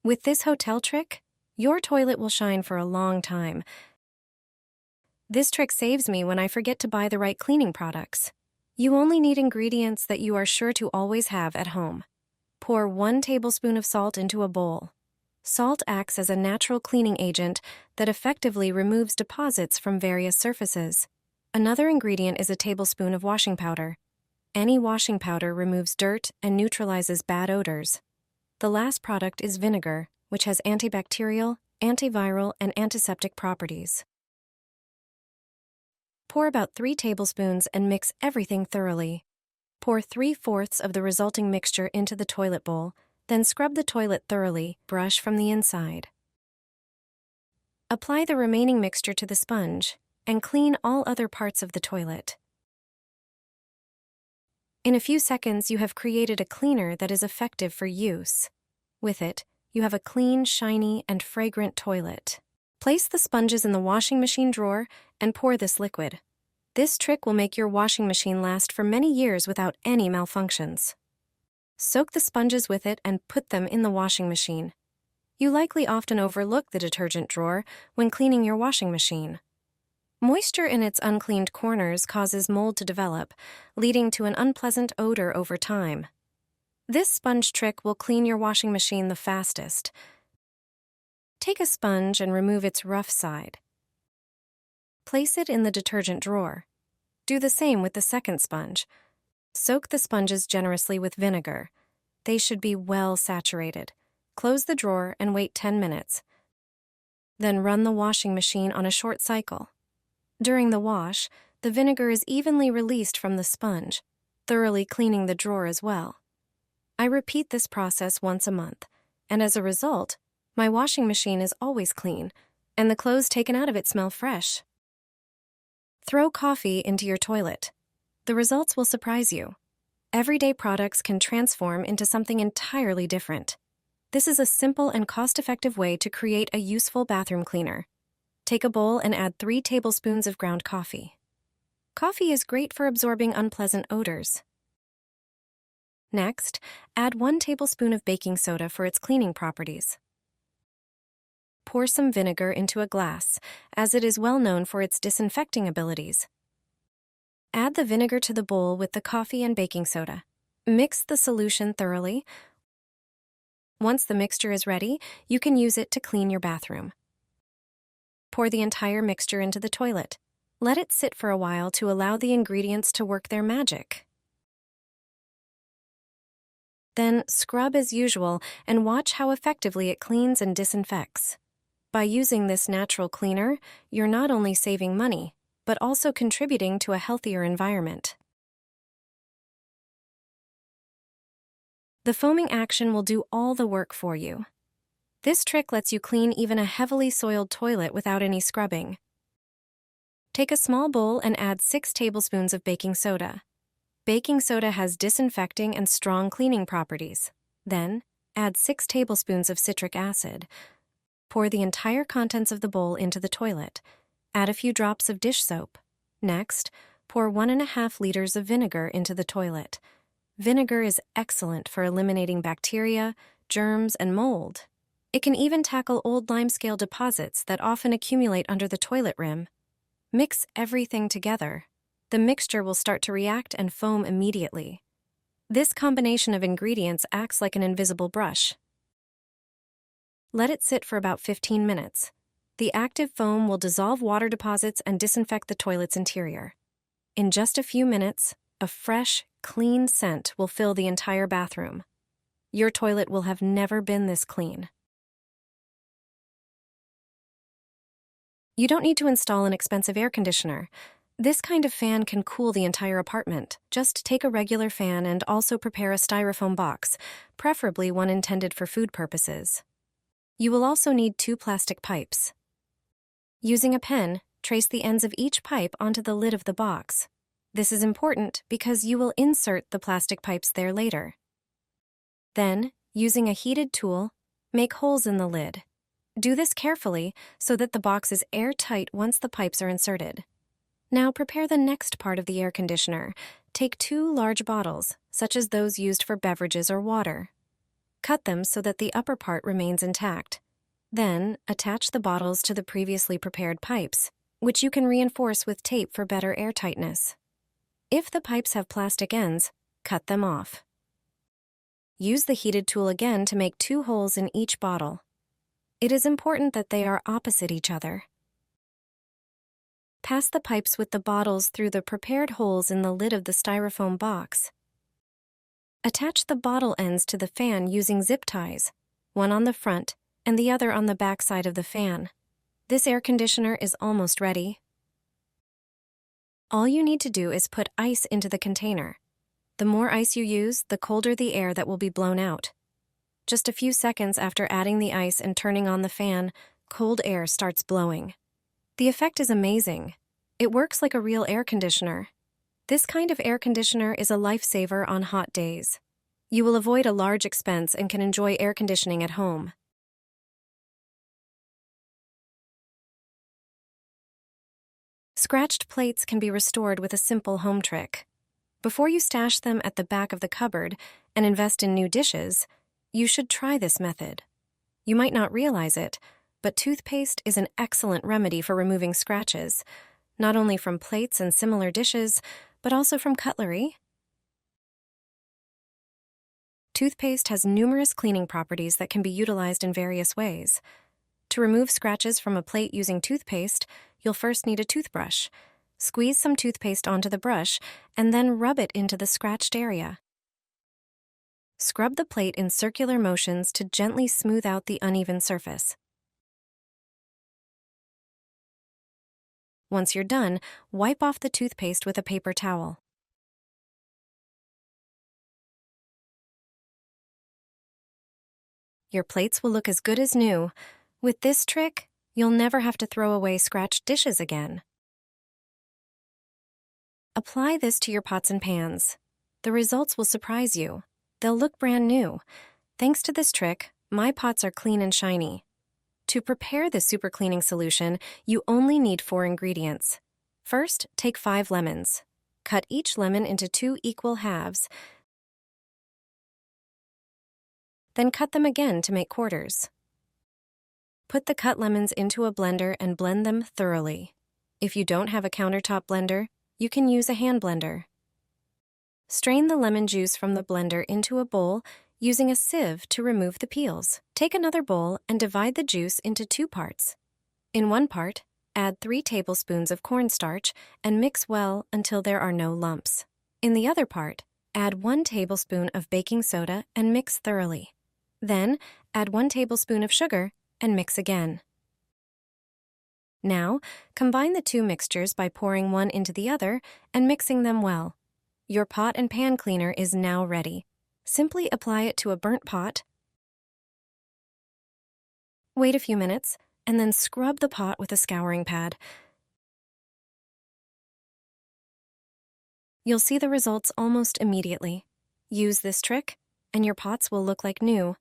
With this hotel trick, your toilet will shine for a long time. This trick saves me when I forget to buy the right cleaning products. You only need ingredients that you are sure to always have at home. Pour 1 tablespoon of salt into a bowl. Salt acts as a natural cleaning agent that effectively removes deposits from various surfaces. Another ingredient is a tablespoon of washing powder. Any washing powder removes dirt and neutralizes bad odors. The last product is vinegar, which has antibacterial, antiviral, and antiseptic properties. Pour about 3 tablespoons and mix everything thoroughly. Pour 3/4 of the resulting mixture into the toilet bowl, then scrub the toilet thoroughly, brush from the inside. Apply the remaining mixture to the sponge and clean all other parts of the toilet. In a few seconds, you have created a cleaner that is effective for use. With it, you have a clean, shiny, and fragrant toilet. Place the sponges in the washing machine drawer and pour this liquid. This trick will make your washing machine last for many years without any malfunctions. Soak the sponges with it and put them in the washing machine. You likely often overlook the detergent drawer when cleaning your washing machine. Moisture in its uncleaned corners causes mold to develop, leading to an unpleasant odor over time. This sponge trick will clean your washing machine the fastest. Take a sponge and remove its rough side. Place it in the detergent drawer. Do the same with the second sponge. Soak the sponges generously with vinegar. They should be well saturated. Close the drawer and wait 10 minutes. Then run the washing machine on a short cycle. During the wash, the vinegar is evenly released from the sponge, thoroughly cleaning the drawer as well. I repeat this process once a month, and as a result, my washing machine is always clean, and the clothes taken out of it smell fresh. Throw coffee into your toilet. The results will surprise you. Everyday products can transform into something entirely different. This is a simple and cost-effective way to create a useful bathroom cleaner. Take a bowl and add 3 tablespoons of ground coffee. Coffee is great for absorbing unpleasant odors. Next, add 1 tablespoon of baking soda for its cleaning properties. Pour some vinegar into a glass, as it is well known for its disinfecting abilities. Add the vinegar to the bowl with the coffee and baking soda. Mix the solution thoroughly. Once the mixture is ready, you can use it to clean your bathroom. Pour the entire mixture into the toilet. Let it sit for a while to allow the ingredients to work their magic. Then scrub as usual and watch how effectively it cleans and disinfects. By using this natural cleaner, you're not only saving money, but also contributing to a healthier environment. The foaming action will do all the work for you. This trick lets you clean even a heavily soiled toilet without any scrubbing. Take a small bowl and add 6 tablespoons of baking soda. Baking soda has disinfecting and strong cleaning properties. Then, add 6 tablespoons of citric acid. Pour the entire contents of the bowl into the toilet. Add a few drops of dish soap. Next, pour 1.5 liters of vinegar into the toilet. Vinegar is excellent for eliminating bacteria, germs, and mold. It can even tackle old limescale deposits that often accumulate under the toilet rim. Mix everything together. The mixture will start to react and foam immediately. This combination of ingredients acts like an invisible brush. Let it sit for about 15 minutes. The active foam will dissolve water deposits and disinfect the toilet's interior. In just a few minutes, a fresh, clean scent will fill the entire bathroom. Your toilet will have never been this clean. You don't need to install an expensive air conditioner. This kind of fan can cool the entire apartment. Just take a regular fan and also prepare a styrofoam box, preferably one intended for food purposes. You will also need 2 plastic pipes. Using a pen, trace the ends of each pipe onto the lid of the box. This is important because you will insert the plastic pipes there later. Then, using a heated tool, make holes in the lid. Do this carefully so that the box is airtight once the pipes are inserted. Now prepare the next part of the air conditioner. Take 2 large bottles, such as those used for beverages or water. Cut them so that the upper part remains intact. Then, attach the bottles to the previously prepared pipes, which you can reinforce with tape for better airtightness. If the pipes have plastic ends, cut them off. Use the heated tool again to make 2 holes in each bottle. It is important that they are opposite each other. Pass the pipes with the bottles through the prepared holes in the lid of the styrofoam box. Attach the bottle ends to the fan using zip ties, one on the front and the other on the back side of the fan. This air conditioner is almost ready. All you need to do is put ice into the container. The more ice you use, the colder the air that will be blown out. Just a few seconds after adding the ice and turning on the fan, cold air starts blowing. The effect is amazing. It works like a real air conditioner. This kind of air conditioner is a lifesaver on hot days. You will avoid a large expense and can enjoy air conditioning at home. Scratched plates can be restored with a simple home trick. Before you stash them at the back of the cupboard and invest in new dishes, you should try this method. You might not realize it, but toothpaste is an excellent remedy for removing scratches, not only from plates and similar dishes, but also from cutlery. Toothpaste has numerous cleaning properties that can be utilized in various ways. To remove scratches from a plate using toothpaste, you'll first need a toothbrush. Squeeze some toothpaste onto the brush and then rub it into the scratched area. Scrub the plate in circular motions to gently smooth out the uneven surface. Once you're done, wipe off the toothpaste with a paper towel. Your plates will look as good as new. With this trick, you'll never have to throw away scratched dishes again. Apply this to your pots and pans. The results will surprise you. They'll look brand new. Thanks to this trick, my pots are clean and shiny. To prepare this super cleaning solution, you only need 4 ingredients. First, take 5 lemons. Cut each lemon into 2 equal halves. Then cut them again to make quarters. Put the cut lemons into a blender and blend them thoroughly. If you don't have a countertop blender, you can use a hand blender. Strain the lemon juice from the blender into a bowl using a sieve to remove the peels. Take another bowl and divide the juice into 2 parts. In one part, add 3 tablespoons of cornstarch and mix well until there are no lumps. In the other part, add 1 tablespoon of baking soda and mix thoroughly. Then, add 1 tablespoon of sugar and mix again. Now, combine the 2 mixtures by pouring one into the other and mixing them well. Your pot and pan cleaner is now ready. Simply apply it to a burnt pot. Wait a few minutes, and then scrub the pot with a scouring pad. You'll see the results almost immediately. Use this trick, and your pots will look like new.